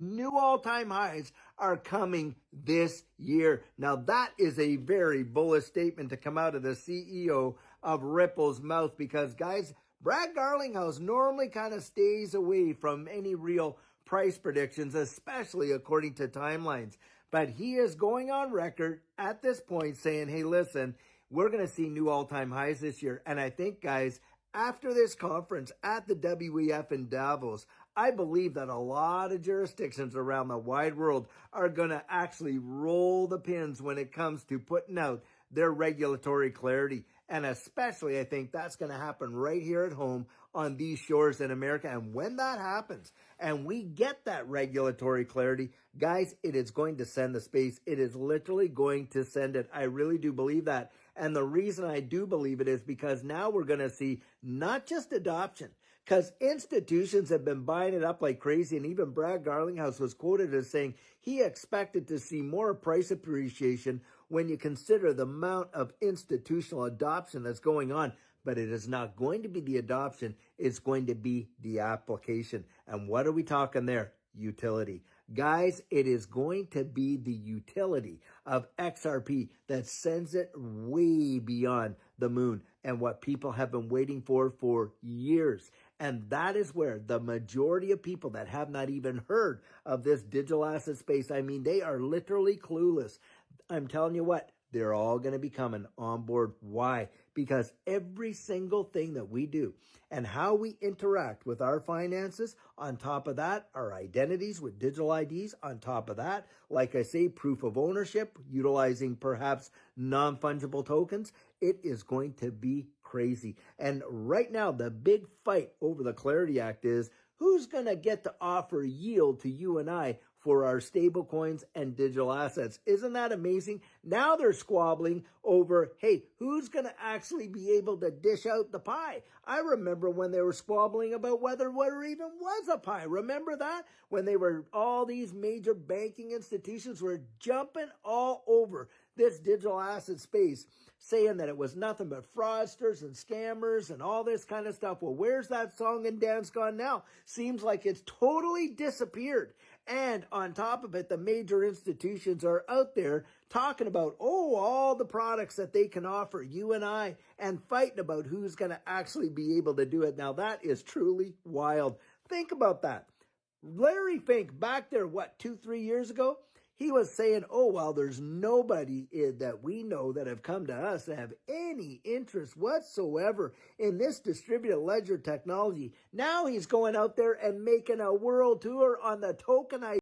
New all-time highs are coming this year. Now that is a very bullish statement to come out of the CEO of Ripple's mouth because guys, Brad Garlinghouse normally kind of stays away from any real price predictions, especially according to timelines. But he is going on record at this point saying, hey, listen, we're going to see new all-time highs this year. And I think, guys, after this conference at the WEF in Davos, I believe that a lot of jurisdictions around the wide world are going to actually roll the pins when it comes to putting out their regulatory clarity. And especially, I think that's going to happen right here at home on these shores in America. And when that happens and we get that regulatory clarity, guys, it is going to send the space. It is literally going to send it. I really do believe that. And the reason I do believe it is because now we're going to see not just adoption, because institutions have been buying it up like crazy. And even Brad Garlinghouse was quoted as saying he expected to see more price appreciation when you consider the amount of institutional adoption that's going on. But it is not going to be the adoption. It's going to be the application. And what are we talking there? Utility. Guys, it is going to be the utility of XRP that sends it way beyond the moon and what people have been waiting for years. And that is where the majority of people that have not even heard of this digital asset space, I mean, they are literally clueless. I'm telling you what, they're all going to be coming on board. Why? Because every single thing that we do and how we interact with our finances, on top of that, our identities with digital IDs, on top of that, like I say, proof of ownership, utilizing perhaps non-fungible tokens, it is going to be crazy. And right now, the big fight over the Clarity Act is who's going to get to offer yield to you and I for our stable coins and digital assets. Isn't that amazing? Now they're squabbling over, hey, who's going to actually be able to dish out the pie? I remember when they were squabbling about whether there even was a pie. Remember that? When they were, all these major banking institutions were jumping all over this digital asset space, saying that it was nothing but fraudsters and scammers and all this kind of stuff. Well, where's that song and dance gone now? Seems like it's totally disappeared. And on top of it, the major institutions are out there talking about, all the products that they can offer you and I, and fighting about who's going to actually be able to do it. Now, that is truly wild. Think about that. Larry Fink back there, 2-3 years ago, he was saying, there's nobody that we know that have come to us that have any interest whatsoever in this distributed ledger technology. Now he's going out there and making a world tour on the tokenized